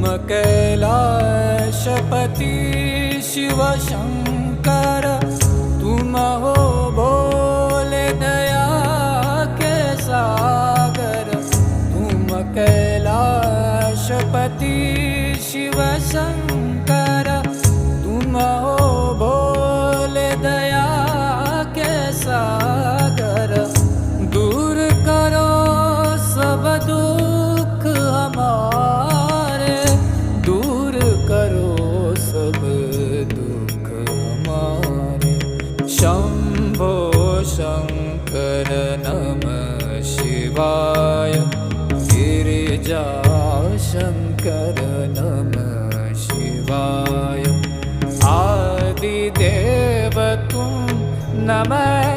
तुम कैलाशपति शिव शंकर, तुम हो भोले दया के सागर। तुम कैलाशपति शिव शंकर, तुम हो भोले दया के सागर। दूर करो सब दुख हमारे, दूर करो सब दुख हमारे। शंभो शंकर नमः शिवाय, गिरिजा शंकर नमः शिवाय। आदिदेव तुम नमः